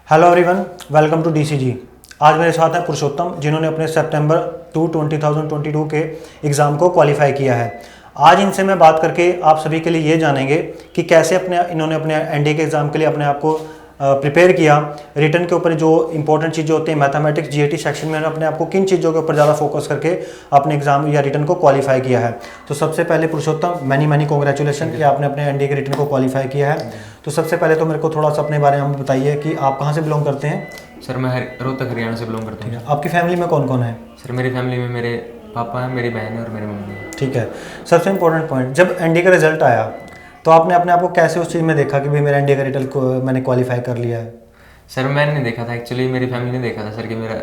Hello everyone, welcome to DCG. आज मेरे साथ हैं पुरुषोत्तम, जिन्होंने अपने सितंबर 2022 के एग्ज़ाम को क्वालिफाई किया है। आज इनसे मैं बात करके आप सभी के लिए ये जानेंगे कि कैसे इन्होंने अपने एनडीए के एग्ज़ाम के लिए अपने आप को प्रिपेयर किया। रिटन के ऊपर जो इंपॉर्टेंट चीज़ें होती हैं, मैथमेटिक्स जीएटी सेक्शन में अपने आप को किन चीज़ों के ऊपर ज़्यादा फोकस करके अपने एग्जाम या रिटन को क्वालिफाई किया है। तो सबसे पहले पुरुषोत्तम, मैनी कॉन्ग्रेचुलेशन कि आपने अपने एनडीए के रिटन को क्वालिफाई किया है। तो सबसे पहले तो मेरे को थोड़ा सा अपने बारे में बताइए कि आप कहाँ से बिलोंग करते हैं। सर मैं रोहतक हरियाणा से बिलोंग करता हूँ। आपकी फैमिली में कौन कौन है। सर मेरी फैमिली में मेरे पापा हैं, मेरी बहन है और मेरी मम्मी है। ठीक है। सबसे इंपॉर्टेंट पॉइंट, जब एनडीए का रिजल्ट आया तो आपने अपने आप को कैसे उस चीज़ में देखा कि भाई मेरा एनडीए का रिजल्ट को मैंने क्वालिफाई कर लिया है। सर मैंने नहीं देखा था, एक्चुअली मेरी फैमिली ने देखा था सर कि मेरा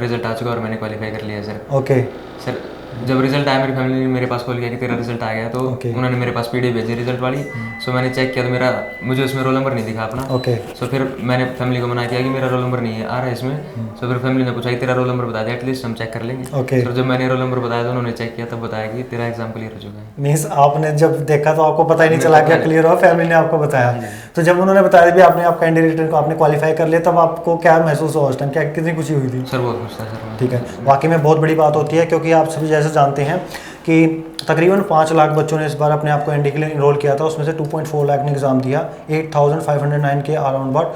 रिजल्ट आ चुका और मैंने क्वालिफाई कर लिया सर। ओके। सर जब रिजल्ट आया मेरी फैमिली ने मेरे पास कॉल किया कि तेरा रिजल्ट आ गया, तो उन्होंने मेरे पास पीडीएफ भेजी रिजल्ट वाली। सो मैंने चेक किया तो मुझे उसमें रोल नंबर नहीं दिखा अपना। ओके। सो फिर मैंने फैमिली को मना किया कि मेरा रोल नंबर नहीं है आ रहा है इसमें। सो फिर फैमिली ने पूछा कि तेरा रोल नंबर बता दे, एटलीस्ट हम चेक कर लेंगे। ओके। तो जब मैंने रोल नंबर बताया तो उन्होंने चेक किया, तब बताया कि तेरा एग्जाम क्लियर हो चुका है। मीन्स आपने जब देखा तो आपको पता ही नहीं चला कि क्लियर हुआ, फैमिली ने आपको बताया। तो जब उन्होंने बताया भी आपने आपका एनडीए रिटन को आपने क्वालिफाई कर लिया, तब आपको क्या महसूस हुआ उस टाइम, क्या कितनी खुशी हुई थी। सर बहुत खुश था सर। ठीक है, वाकई में बहुत बड़ी बात होती है, क्योंकि आप सभी जैसे जानते हैं कि तकरीबन 5 लाख बच्चों ने इस बार अपने आप को एनडीए के लिए इनरोल किया था। उसमें से 2.4 लाख ने एग्जाम दिया, 8509 के अराउंड अबाउट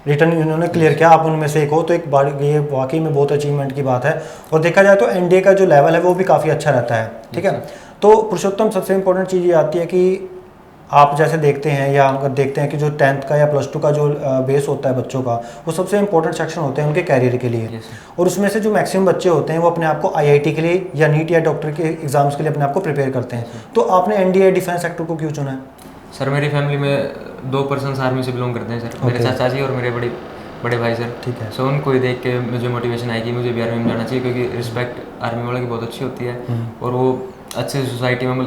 रिटर्न इन्होंने क्लियर किया। आप उनमें से एक हो, तो एक बार ये वाकई में बहुत अचीवमेंट की बात है। और देखा जाए तो एनडीए का जो लेवल है वो भी काफ़ी अच्छा रहता है। ठीक है। तो पुरुषोत्तम, सबसे इंपॉर्टेंट चीज़ ये आती है कि आप जैसे देखते हैं या अगर देखते हैं कि जो 10th का या +2 का जो बेस होता है बच्चों का, वो सबसे इंपॉर्टेंट सेक्शन होते हैं उनके कैरियर के लिए। और उसमें से जो मैक्सिमम बच्चे होते हैं वो अपने आप को आईआईटी के लिए या नीट या डॉक्टर के एग्जाम्स के लिए अपने आप को प्रिपेयर करते हैं। तो आपने एनडीए डिफेंस सेक्टर को क्यों चुना है। सर मेरी फैमिली में 2 पर्सन आर्मी से बिलोंग करते हैं सर। मेरे चाचा जी और मेरे बड़े भाई सर। ठीक है। सो उनको ही देख के मुझे मोटिवेशन आई कि मुझे भी आर्मी में जाना चाहिए, क्योंकि रिस्पेक्ट आर्मी वालों की बहुत अच्छी होती है और वो अच्छे सोसाइटी में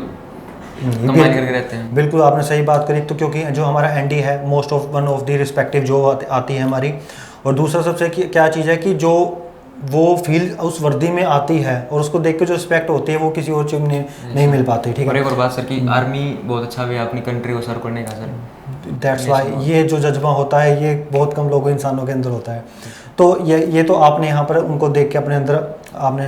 कंबाइन करके रहते हैं। बिल्कुल आपने सही बात करी। तो क्योंकि जो हमारा एनडी है most of one of the respective जो आती है हमारी। और दूसरा सबसे क्या चीज़ है कि जो वो फील उस वर्दी में आती है और उसको देख के जो रिस्पेक्ट होती है वो किसी और चीज़ में नहीं मिल पाती। ठीक है। और एक और बात सर कि आर्मी बहुत अच्छा वे अपनी कंट्री को सर्व करने का सर। दैट्स वाई ये जो जज्बा होता है ये बहुत कम लोगों इंसानों के अंदर होता है। तो ये तो आपने यहाँ पर उनको देख के अपने अंदर आपने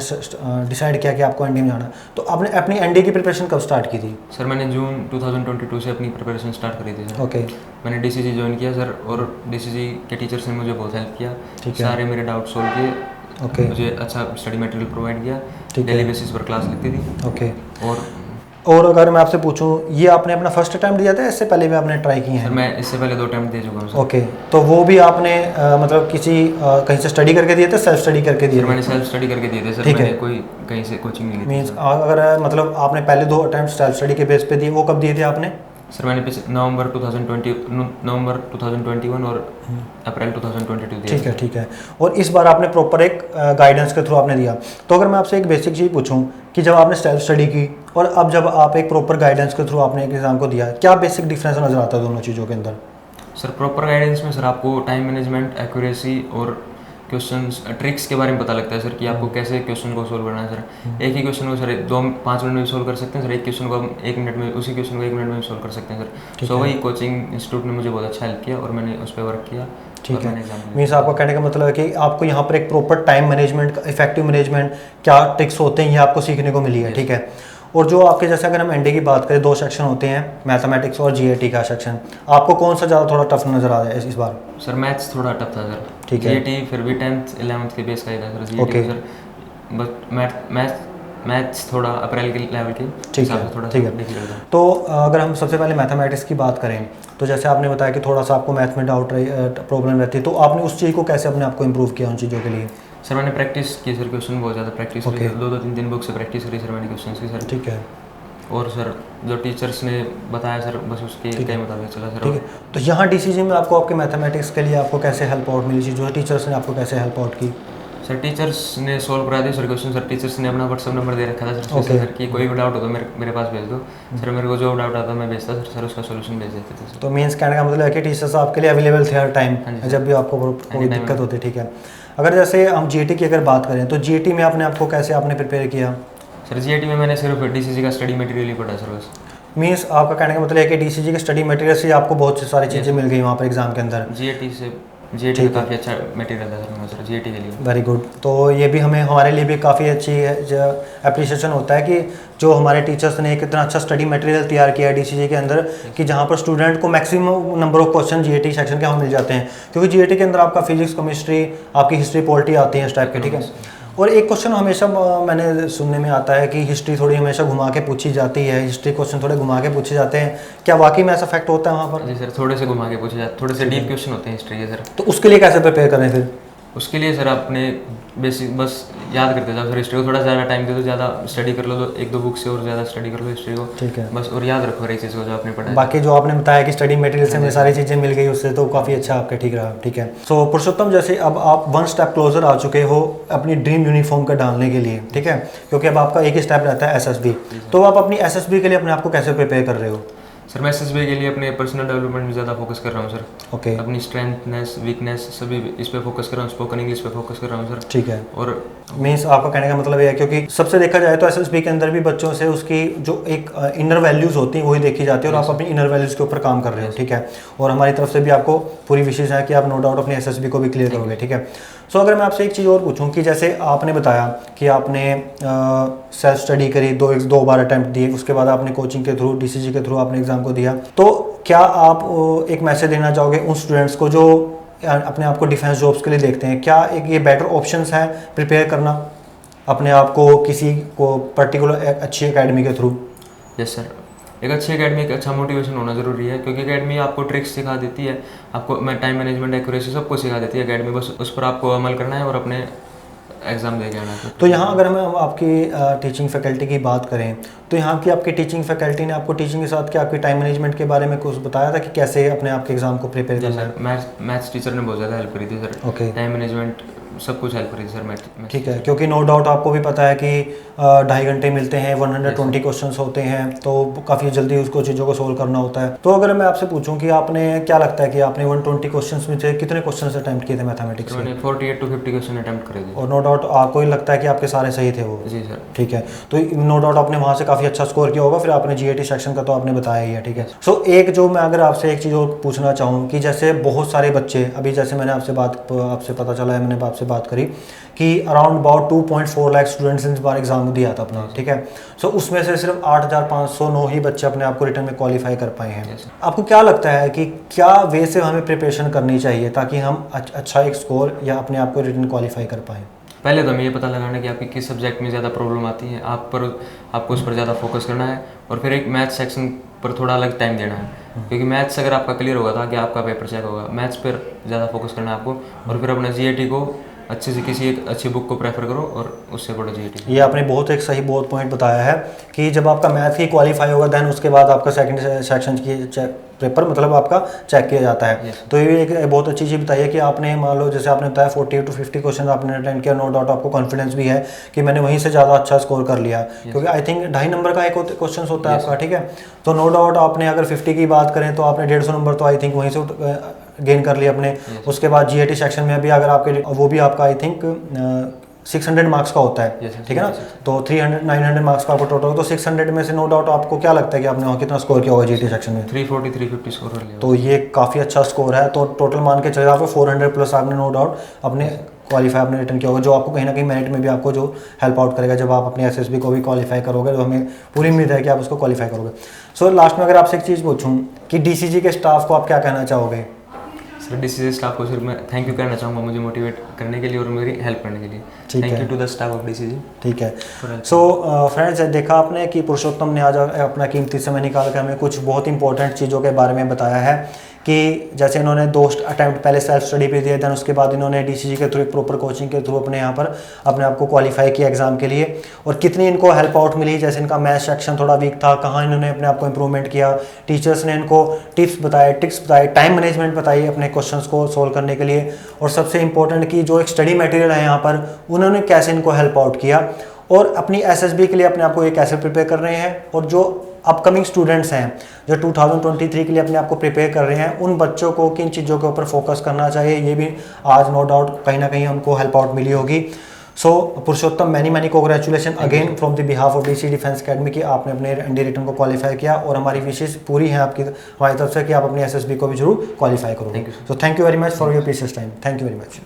डिसाइड किया कि आपको एनडी में जाना है। तो आपने अपनी एनडी की प्रिपरेशन कब स्टार्ट की थी। सर मैंने जून 2022 से अपनी प्रिपरेशन स्टार्ट करी थी सर। ओके। मैंने डीसीजी ज्वाइन किया सर, और डीसीजी के टीचर्स ने मुझे बहुत हेल्प किया। ठीक है। सारे मेरे डाउट सोल्व किए। ओके। मुझे अच्छा स्टडी मटेरियल प्रोवाइड किया, डेली बेसिस पर क्लास लगती थी। ओके। और अगर मैं आपसे पूछूं, ये आपने अपना फर्स्ट अटैम्प्ट दिया था, इससे पहले भी आपने ट्राई किए हैं। सर मैं इससे पहले 2 अटैम्प्ट दे चुका हूँ सर। ओके। तो वो भी आपने मतलब किसी कहीं से स्टडी करके दिए थे, सेल्फ स्टडी करके दिए सर थे। मैंने सेल्फ स्टडी करके दिए थे सर। ठीक है। मैंने कोई कहीं से कोचिंग नहीं ली थी। मीन्स अगर मतलब आपने पहले 2 अटैम्प्ट सेल्फ स्टडी के बेस पे दिए, वो कब दिए थे आपने। सर मैंने नवंबर 2021 और अप्रैल 2022 दिया। ठीक है। ठीक है। और इस बार आपने प्रॉपर एक गाइडेंस के थ्रू आपने दिया। तो अगर मैं आपसे एक बेसिक चीज़ पूछूं कि जब आपने सेल्फ स्टडी की और अब जब आप एक प्रॉपर गाइडेंस के थ्रू आपने एक एग्जाम को दिया, क्या बेसिक डिफरेंस नज़र आता है दोनों चीज़ों के अंदर। सर प्रॉपर गाइडेंस में सर आपको टाइम मैनेजमेंट, एक्यूरेसी और क्वेश्चंस ट्रिक्स के बारे में पता लगता है सर कि आपको कैसे क्वेश्चन को सोल्व करना है सर। एक ही क्वेश्चन को सर 5 मिनट में सोल्व कर सकते हैं सर। एक क्वेश्चन को हम 1 मिनट में, उसी क्वेश्चन को 1 मिनट में सोल्व कर सकते हैं सर। सो वही कोचिंग इंस्टीट्यूट ने मुझे बहुत अच्छा हेल्प किया और मैंने उस पर वर्क किया। ठीक है। मीन्स आपका कहने का मतलब है कि आपको यहाँ पर एक proper time management, effective management, क्या ट्रिक्स होते हैं, ये आपको सीखने को मिली है। ठीक है। और जो आपके जैसे अगर हम एनडी की बात करें, 2 सेक्शन होते हैं, मैथमेटिक्स और जीएटी का सेक्शन, आपको कौन सा ज़्यादा थोड़ा टफ नज़र आ रहा है इस बार। सर मैथ्स थोड़ा टफ था सर। ठीक है। जीएटी फिर भी 10th 11th के बेस का ही था sir. GAT sir but maths थोड़ा अप्रैल के लेवल के। ठीक है। थोड़ा ठीक है। तो अगर हम सबसे पहले मैथमेटिक्स की बात करें, तो जैसे आपने बताया कि थोड़ा सा आपको मैथ में डाउट प्रॉब्लम रहती है, तो आपने उस चीज़ को कैसे अपने आप को इम्प्रूव किया उन चीज़ों के लिए। सर मैंने प्रैक्टिस की सर, क्वेश्चन बहुत ज़्यादा प्रैक्टिस की। 2-3 बुक से प्रैक्टिस करी सर मैंने क्वेश्चन की सर। ठीक है। और सर जो टीचर्स ने बताया सर बस उसके मुताबिक चला सर। ठीक है। तो यहाँ डीसीजी में आपको आपके मैथमेटिक्स के लिए आपको कैसे हेल्प आउट मिली, जो टीचर्स ने आपको कैसे हेल्प आउट की। सर टीचर्स ने सोल्व करा दिया सर क्वेश्चन। सर टीचर्स ने अपना व्हाट्सअप नंबर दे रखा था सर। सर कि कोई भी डाउट हो तो मेरे पास भेज दो सर। मेरे को जो डाउट आता मैं भेजता सर उसका सोल्यूशन भेज देते थे सर। तो मीन्स कहने का मतलब है कि टीचर्स आपके लिए अवेलेबल थे हर टाइम जब भी आपको कोई दिक्कत होती। ठीक है। अगर जैसे हम जीएटी की अगर बात करें, तो जीएटी में अपने आपको कैसे आपने प्रिपेयर किया। सर जीएटी में मैंने सिर्फ डीसीजी का स्टडी मटेरियल ही पढ़ा सर बस। मीन्स आपका कहने का मतलब है कि डीसीजी के स्टडी मटेरियल से आपको बहुत सारी चीज़ें मिल गई वहाँ पर एग्जाम के अंदर। जीएटी से जीएटी का काफ़ी अच्छा मटेरियल है सर जीएटी के लिए। Very good. तो ये भी हमें हमारे लिए भी काफ़ी अच्छी अप्रिसिएशन होता है कि जो हमारे टीचर्स ने एक इतना अच्छा स्टडी मटेरियल तैयार किया है डीसीजी के अंदर कि जहाँ पर स्टूडेंट को maximum number of question GAT section के हमें मिल जाते हैं, क्योंकि जीएटी के अंदर आपका फिजिक्स, केमिस्ट्री, आपकी हिस्ट्री, पॉलिटी आती है इस टाइप के, ठीक है। और एक क्वेश्चन हमेशा मैंने सुनने में आता है कि हिस्ट्री थोड़ी हमेशा घुमा के पूछी जाती है, हिस्ट्री क्वेश्चन थोड़े घुमा के पूछे जाते हैं, क्या वाकई में ऐसा फैक्ट होता है वहाँ पर? जी सर, थोड़े से घुमा के पूछे जाते, थोड़े से डीप क्वेश्चन होते हैं हिस्ट्री के सर। तो उसके लिए कैसे प्रिपेयर करें फिर? उसके लिए सर आपने बेसिक बस याद करते जाओ सर, हिस्ट्री को थोड़ा ज़्यादा टाइम दे दो, ज़्यादा स्टडी कर लो, तो एक दो बुक से और ज़्यादा स्टडी कर लो हिस्ट्री को, ठीक है। बस, और याद रखो हर एक चीज़ को जो आपने पढ़ा है। बाकी जो आपने बताया कि स्टडी मटेरियल से हमें सारी चीज़ें मिल गई, उससे तो काफ़ी अच्छा आपका ठीक रहा, ठीक है। सो पुरुषोत्तम, जैसे अब आप वन स्टेप क्लोजर आ चुके हो अपनी ड्रीम यूनिफॉर्म का डालने के लिए, ठीक है, क्योंकि अब आपका एक ही स्टेप रहता है एसएसबी, तो आप अपनी एसएसबी के लिए अपने आप को कैसे प्रिपेयर कर रहे हो? सर मैं एसएसबी के लिए अपने पर्सनल डेवलपमेंट में ज़्यादा फोकस कर रहा हूँ सर। ओके। अपनी स्ट्रेंथनेस, वीकनेस सभी इस पे फोकस कर रहा हूँ, स्पोकन इंग्लिश पे फोकस कर रहा हूँ सर। ठीक है। और मीन्स आपका कहने का मतलब ये है, क्योंकि सबसे देखा जाए तो एसएसबी के अंदर भी बच्चों से उसकी जो एक इनर वैल्यूज़ होती हैं वही देखी जाती है, और आप अपनी इनर वैल्यूज़ के ऊपर काम कर रहे हो, ठीक है। और हमारी तरफ से भी आपको पूरी विशेष है कि आप नो डाउट अपनी एसएसबी को भी क्लियर करोगे, ठीक है। सो अगर मैं आपसे एक चीज़ और पूछूं कि जैसे आपने बताया कि आपने सेल्फ स्टडी करी, दो बार अटैम्प्ट दिए, उसके बाद आपने कोचिंग के थ्रू, डीसीजी के थ्रू आपने एग्ज़ाम को दिया, तो क्या आप एक मैसेज देना चाहोगे उन स्टूडेंट्स को जो अपने आप को डिफेंस जॉब्स के लिए देखते हैं? क्या एक ये बेटर ऑप्शंस है प्रिपेयर करना अपने आप को किसी को पर्टिकुलर अच्छी एकेडमी के थ्रू? यस सर, एक अच्छी एकेडमी, एक अच्छा मोटिवेशन होना ज़रूरी है, क्योंकि एकेडमी आपको ट्रिक्स सिखा देती है, आपको टाइम मैनेजमेंट, एक्यूरेसी सबको सिखा देती है एकेडमी, बस उस पर आपको अमल करना है और अपने एग्ज़ाम दे के आना है। तो यहाँ अगर हम आपकी टीचिंग फैकल्टी की बात करें, तो यहाँ की आपकी टीचिंग फैकल्टी ने आपको टीचिंग के साथ क्या आपकी टाइम मैनेजमेंट के बारे में कुछ बताया था कि कैसे अपने आप के एग्ज़ाम को प्रिपेयर करना है? मैथ्स टीचर ने बहुत ज़्यादा हेल्प करी थी सर। ओके। टाइम मैनेजमेंट सब कुछ हेल्प करी थी सर मैथ। ठीक है, क्योंकि नो डाउट आपको भी पता है कि 2.5 घंटे मिलते हैं, 120 क्वेश्चंस होते हैं, तो काफ़ी जल्दी उसको चीज़ों को सोल्व करना होता है। तो अगर मैं आपसे पूछूं कि आपने क्या लगता है कि आपने 120 क्वेश्चंस में से कितने क्वेश्चंस अटैम्प्ट किए थे मैथमेटिक्स में? मैंने 48 to 50 क्वेश्चन अटैम्प्ट करे थे। और नो डाउट आपको ही लगता है कि आपके सारे सही थे वो? जी सर। ठीक है, तो नो डाउट आपने वहाँ से काफ़ी अच्छा स्कोर किया होगा, फिर आपने जीएटी सेक्शन का तो आपने बताया ही है, ठीक है। सो एक जो मैं अगर आपसे एक चीज़ और पूछना चाहूँ कि जैसे बहुत सारे बच्चे, अभी जैसे मैंने आपसे पता चला है, मैंने आपसे बात करी कि अराउंड अबाउट 2.4 लाख स्टूडेंट्स ने इस बार एग्जाम दिया था अपना, ठीक है। सो उसमें से सिर्फ 8,509 ही बच्चे अपने आप को रिटर्न में क्वालिफाई कर पाए हैं। आपको क्या लगता है कि क्या वे से हमें प्रिपरेशन करनी चाहिए ताकि हम अच्छा एक स्कोर या अपने आप को रिटर्न क्वालिफाई कर पाएँ? पहले तो हमें ये पता लगाना कि आपकी किस सब्जेक्ट में ज़्यादा प्रॉब्लम आती है, आपको उस पर ज़्यादा फोकस करना है, और फिर एक मैथ्स सेक्शन पर थोड़ा अलग टाइम देना है, क्योंकि मैथ्स अगर आपका क्लियर होगा था कि आपका पेपर चेक होगा, मैथ्स पर ज़्यादा फोकस करना है आपको, और फिर अपना जीएटी को अच्छे से किसी एक अच्छी बुक को प्रेफर करो और उससे पढ़ो जीएटी। ये आपने बहुत एक सही बहुत पॉइंट बताया है कि जब आपका मैथ ही क्वालिफाई होगा देन उसके बाद आपका सेकंड सेक्शन की पेपर मतलब आपका चेक किया जाता है। तो ये एक बहुत अच्छी चीज़ बताई है कि आपने मान लो जैसे आपने बताया 40 to 50 क्वेश्चन आपने अटेंड किया, नो डाउट आपको कॉन्फिडेंस भी है कि मैंने वहीं से ज़्यादा अच्छा स्कोर कर लिया, क्योंकि आई थिंक 2.5 नंबर का एक क्वेश्चन होता है आपका, ठीक है। तो नो डाउट आपने अगर 50 की बात करें तो आपने 150 नंबर तो आई थिंक वहीं से गेन कर लिया अपने। उसके बाद जीएटी सेक्शन में भी अगर आपके वो भी आपका आई थिंक 600 मार्क्स का होता है, ठीक है ना, तो 900 मार्क्स का आपको टोटल, तो 600 में से नो डाउट आपको क्या लगता है कि आपने वहाँ कितना स्कोर किया होगा जीएटी सेक्शन में? 340 350 स्कोर कर लिया। तो ये काफ़ी अच्छा स्कोर है, तो टोटल मान के चले आपको 400 प्लस आपने नो डाउट अपने क्वालिफाई आपने रिटर्न किया होगा, जो आपको कहीं ना कहीं मेरिट में भी आपको जो हेल्प आउट करेगा जब आप अपने एसएसबी को भी क्वालिफाई करोगे, तो हमें पूरी उम्मीद है कि आप उसको क्वालिफाई करोगे। सो लास्ट में अगर आपसे एक चीज़ पूछूं कि डीसीजी के स्टाफ को आप क्या कहना चाहोगे? सर डीसीजी स्टाफ को सिर्फ मैं थैंक यू कहना चाहूँगा मुझे मोटिवेट करने के लिए और मेरी हेल्प करने के लिए। Thank you to the staff of DCG. ठीक है। सो फ्रेंड्स, देखा आपने कि पुरुषोत्तम ने आज अपना कीमती समय निकाल कर हमें कुछ बहुत इंपॉर्टेंट चीज़ों के बारे में बताया है कि जैसे इन्होंने 2 अटैम्प्ट पहले सेल्फ स्टडी पे दिए, दैन उसके बाद इन्होंने डीसीजी के थ्रू प्रॉपर कोचिंग के थ्रू अपने यहाँ पर अपने आप को क्वालिफाई किया एग्जाम के लिए, और कितनी इनको हेल्प आउट मिली। जैसे इनका मैथ सेक्शन थोड़ा वीक था, कहाँ इन्होंने अपने आप को इंप्रूवमेंट किया, टीचर्स ने इनको टिप्स बताए, ट्रिक्स बताए, टाइम मैनेजमेंट बताई अपने क्वेश्चंस को सोल्व करने के लिए, और सबसे इंपॉर्टेंट कि जो एक स्टडी मटेरियल है यहाँ पर उन्होंने कैसे इनको हेल्प आउट किया, और अपनी एसएसबी के लिए अपने आप को ये कैसे प्रिपेयर कर रहे हैं, और जो अपकमिंग स्टूडेंट्स हैं जो 2023 के लिए अपने आप को प्रिपेयर कर रहे हैं, उन बच्चों को किन चीज़ों के ऊपर फोकस करना चाहिए, ये भी आज नो डाउट कहीं ना कहीं उनको हेल्प आउट मिली होगी। So Purushottam many congratulation again from the behalf of DC defence academy की आपने अपने एनडी रिटर्न को क्वालिफाई किया, और हमारी विशेष पूरी है आपकी हमारी तरफ से कि आप अपनी एसएसबी को भी जरूर क्वालिफाई करोगे। So thank you very much for your precious time. Thank you very much.